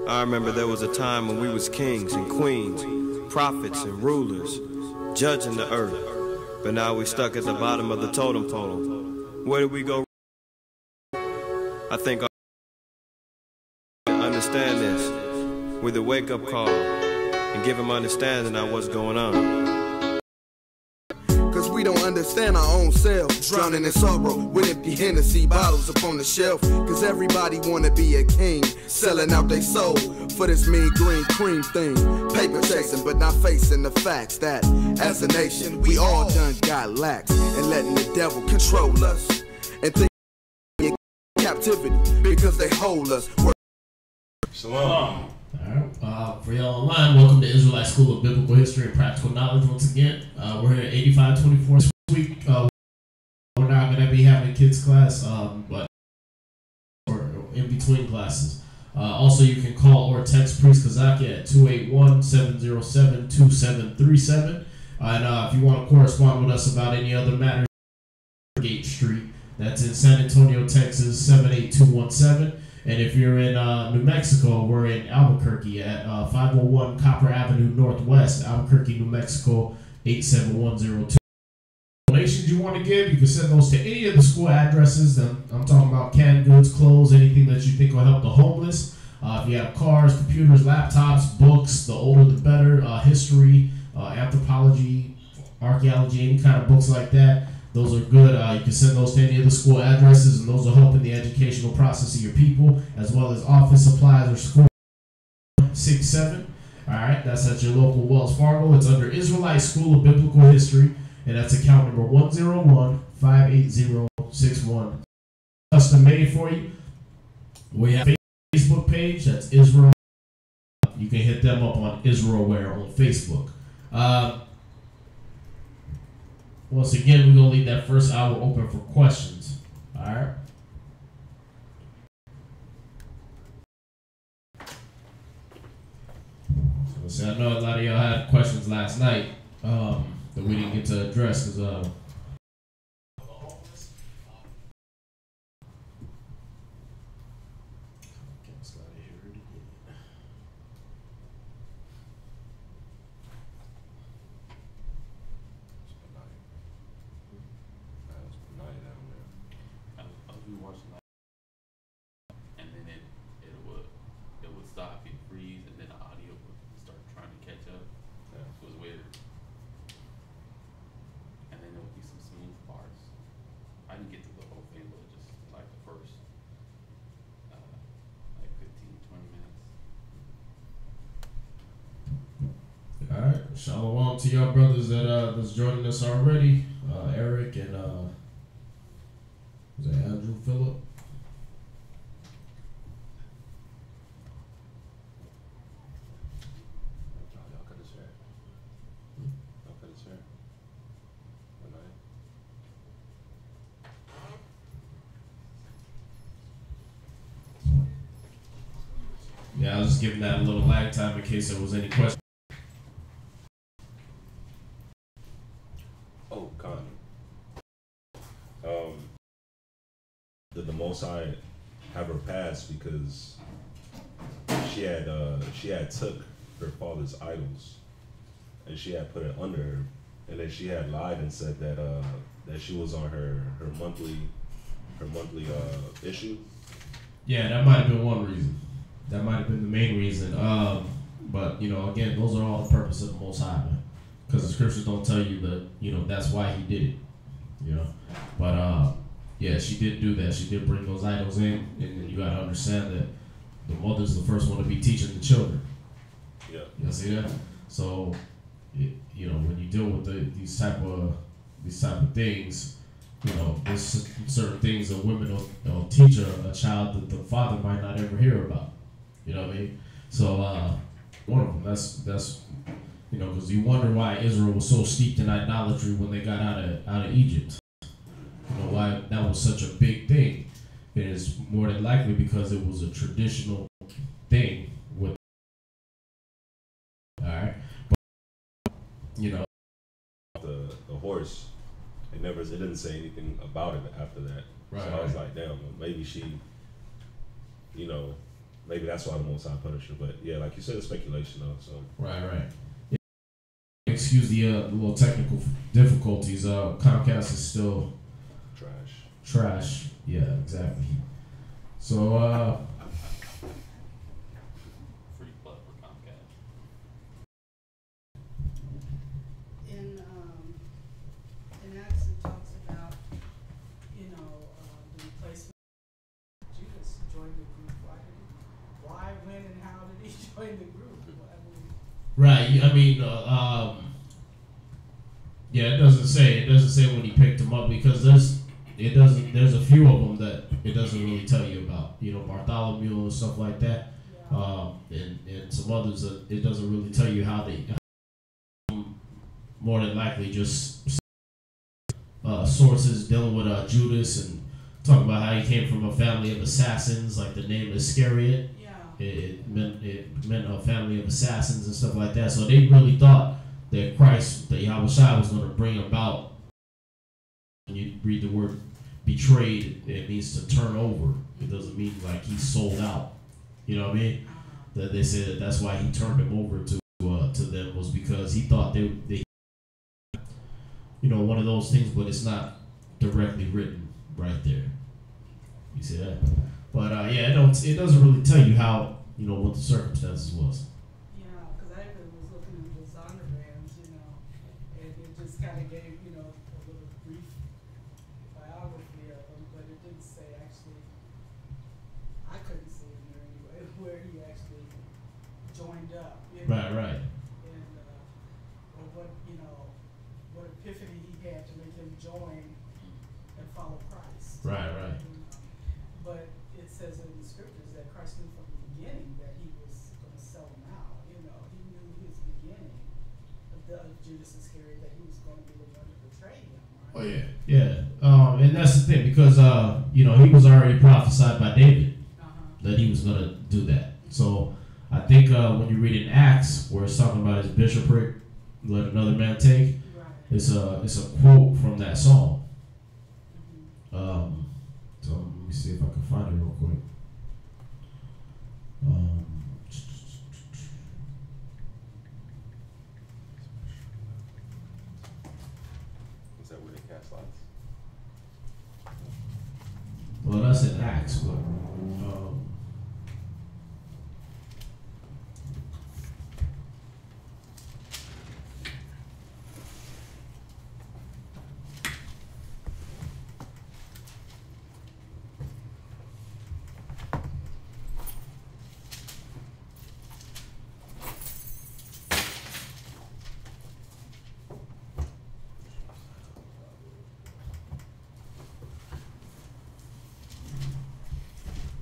I remember there was a time when we was kings and queens, prophets and rulers, judging the earth. But now we stuck at the bottom of the totem pole. Where do we go? I think I understand this with a wake-up call and give him understanding of what's going on. Cause we don't understand our own selves, drowning in sorrow with empty Hennessy bottles upon the shelf. Cause everybody wanna be a king, selling out their soul for this mean green cream thing. Paper chasing but not facing the facts that as a nation we all done got lax, and letting the devil control us and think in captivity because they hold us. Shalom. Alright, for y'all online, welcome to Israelite School of Biblical History and Practical Knowledge once again. We're here at 8524 this week. We're not going to be having kids class, but or in between classes. Also, you can call or text Priest Kazaki at 281-707-2737. And if you want to correspond with us about any other matters, Gate Street, that's in San Antonio, Texas, 78217. And if you're in New Mexico, we're in Albuquerque at 501 Copper Avenue Northwest, Albuquerque, New Mexico, 87102. Donations you want to give, you can send those to any of the school addresses. I'm talking about canned goods, clothes, anything that you think will help the homeless. If you have cars, computers, laptops, books, the older the better, history, anthropology, archaeology, any kind of books like that. Those are good. You can send those to any of the school addresses, and those will help in the educational process of your people, as well as office supplies or school 67. All right, that's at your local Wells Fargo. It's under Israelite School of Biblical History, and that's account number 101-580-61. Custom made for you. We have a Facebook page. That's Israel. You can hit them up on Israelware on Facebook. Once again, we're going to leave that first hour open for questions. All right? So I know a lot of y'all had questions last night that we didn't get to address because shalom to y'all brothers that's joining us already. Eric and was that Andrew Phillip? Yeah, I was just giving that a little lag time in case there was any questions. Did the Most High have her pass because she had took her father's idols and she had put it under her, and then she had lied and said that that she was on her monthly issue? Yeah, that might have been one reason. That might have been the main reason. But you know, again, those are all the purpose of the Most High, because the scriptures don't tell you that that's why he did it. But yeah, she did do that. She did bring those idols in, and you gotta understand that the mother's the first one to be teaching the children. Yeah. You see that? So, when you deal with these type of things, there's certain things that women will teach a child that the father might not ever hear about. You know what I mean? So, one of them, that's because you wonder why Israel was so steeped in idolatry when they got out of Egypt. Why that was such a big thing. It is more than likely because it was a traditional thing with, all right, but, the horse. It didn't say anything about it after that. Right, so I was like, damn, maybe she, maybe that's why the Most High punished her. But yeah, like you said, it's speculation though. So Right. Yeah. Excuse the little technical difficulties. Comcast is still trash. Yeah, exactly. So free plug for Comcast. In Acts it talks about, the replacement. Judas joined the group. Why, when, and how did he join the group? right. I mean, yeah, it doesn't say when he picked him up because there's a few of them that it doesn't really tell you about. Bartholomew and stuff like that. Yeah. And some others that it doesn't really tell you how they. More than likely, just sources dealing with Judas and talking about how he came from a family of assassins, like the name Iscariot. Yeah. It meant a family of assassins and stuff like that. So they really thought that Christ, that Yahushua, was going to bring about. When you read the word betrayed, it means to turn over. It doesn't mean like he sold out. You know what I mean? That they said that's why he turned him over to them was because he thought they one of those things, but it's not directly written right there. You see that? But yeah, it doesn't really tell you how what the circumstances was. Yeah, because I even was looking at the Zondervands, and it just kind of gave, a little brief biography of him, but it didn't say actually, I couldn't see in there anyway, where he actually joined up. Right. And, or what epiphany he had to make him join and follow Christ. Right. But it says in the scriptures that Christ knew from the beginning that he was going to sell him out. He knew his beginning of Judas Iscariot that he was going to be the one to betray him. Right? Oh yeah. And that's the thing because he was already prophesied by David that he was going to do that. So I think when you read in Acts where it's talking about his bishopric, let another man take. Right. It's a quote from that song. So let me see if I can find it real quick. is that where they cast lots? Well, that's in Acts, but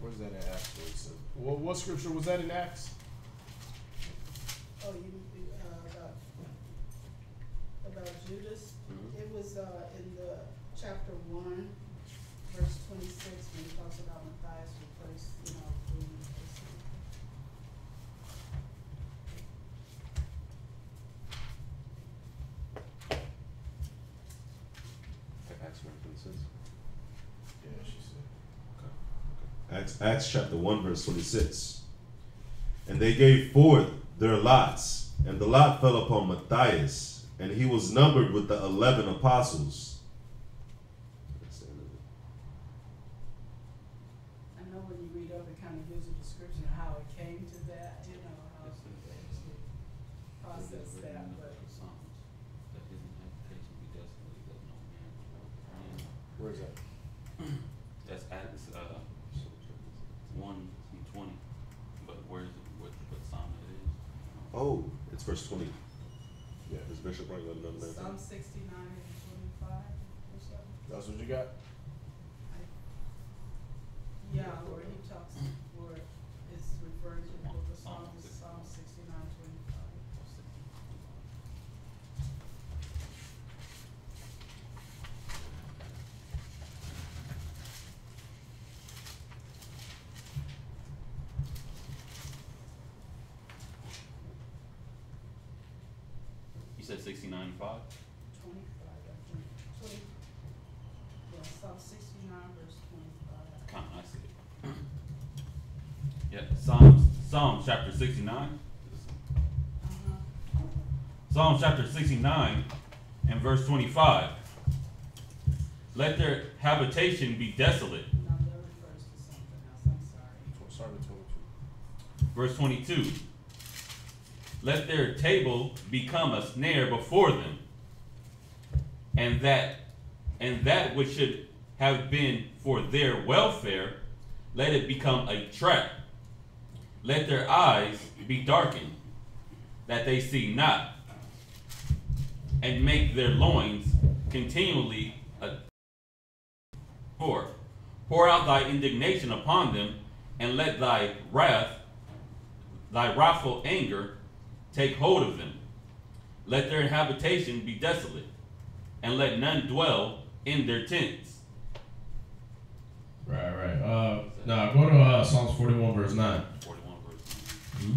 Where's that at Acts? What scripture was that in Acts? Oh, about Judas? Mhm. It was in the chapter 1, verse 26, when he talks about Matthias replaced, being replaced. Acts 1:26. Yeah, she said. Acts chapter 1 verse 26. And they gave forth their lots, and the lot fell upon Matthias, and he was numbered with the 11 apostles. That's the end of it. I know when you read up, it kind of gives a description of how it came to that, how it actually processed that, but. Where's that? That's Acts 1:20. But what psalm it is? Oh, it's verse 20. Yeah. Is Bishop right? Let another man Psalm take. 69 and 25 or something. That's what you got? Yeah, where he talks, where it's referring to the book of Psalms, Psalm 69, 25. You said 69:5? 25, I think. 20. Yeah, Psalm 69, verse 25. I see it. Yeah, Psalms chapter 69. Psalms chapter 69 and verse 25. Let their habitation be desolate. No, that refers to something else. I'm sorry. Start at 22. Verse 22. Let their table become a snare before them, and that which should have been for their welfare, let it become a trap. Let their eyes be darkened, that they see not, and make their loins continually a pour. Pour out thy indignation upon them, and let thy wrathful anger take hold of them. Let their habitation be desolate, and let none dwell in their tents. Right. Now go to Psalms 41 verse 9. 41 verse. Mm-hmm.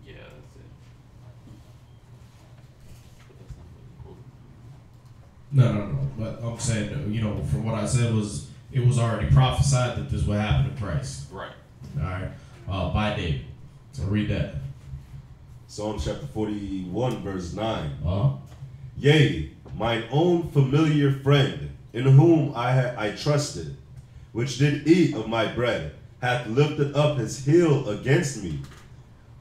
Yeah, that's it. But that's not really cool. No. But I'm saying, from what I said was, it was already prophesied that this would happen to Christ. Right. All right. By David. So read that. Psalm chapter 41, verse 9. Uh-huh. Yea, mine own familiar friend, in whom I trusted, which did eat of my bread, hath lifted up his heel against me.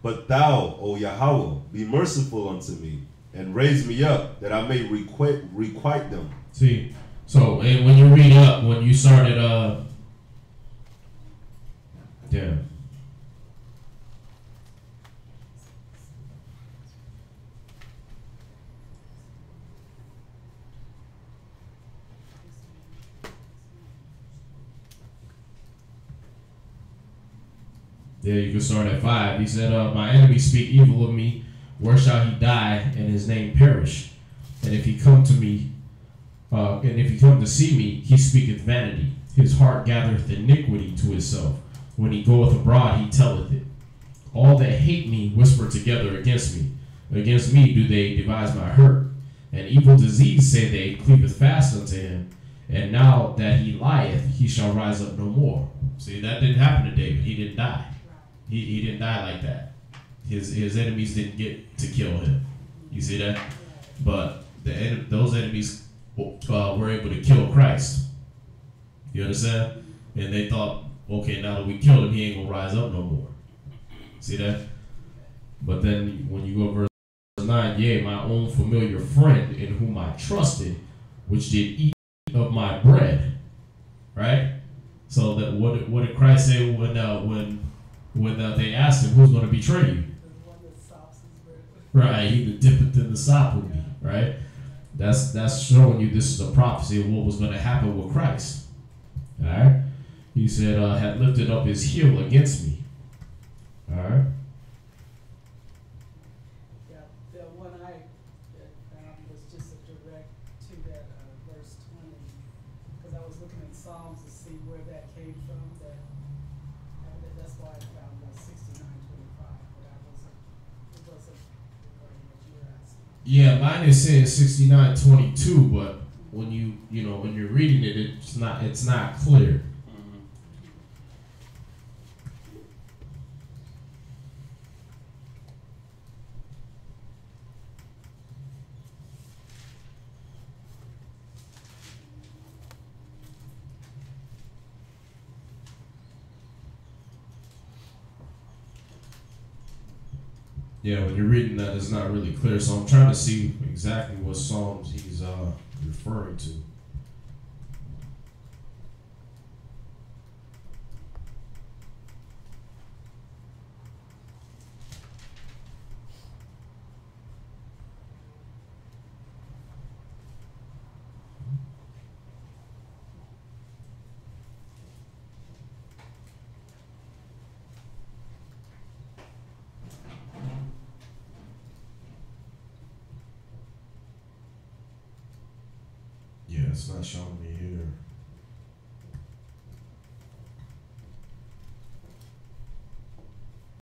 But thou, O Yahweh, be merciful unto me, and raise me up, that I may requite them. See, so when you read up, when you started, you can start at 5. He said, my enemies speak evil of me. Where shall he die and his name perish? And if he come to me, and if he come to see me, he speaketh vanity. His heart gathereth iniquity to himself. When he goeth abroad, he telleth it. All that hate me whisper together against me. Against me do they devise my hurt. And evil disease, say they, cleaveth fast unto him. And now that he lieth, he shall rise up no more. See, that didn't happen to David. He didn't die. He didn't die like that. His enemies didn't get to kill him. You see that? But those enemies were able to kill Christ. You understand? And they thought, okay, now that we killed him, he ain't gonna rise up no more. See that? But then when you go to verse 9, yea, my own familiar friend in whom I trusted, which did eat of my bread. Right? So that what did Christ say when they asked him, who's going to betray you? The one that sops his bread. Right, he that dippeth in the sop with me. Right? That's showing you this is a prophecy of what was going to happen with Christ. All right? He said, had lifted up his heel against me. All right? Yeah, the one I found was just a direct to that verse 20, because I was looking at Psalms to see where that came from. That's why I found 69:25, but it wasn't regarding what you were asking. Yeah, mine is saying 69:22, but when when you're reading it, it's not clear. Yeah, when you're reading that, it's not really clear. So I'm trying to see exactly what Psalms he's referring to. Yeah, it's not showing me.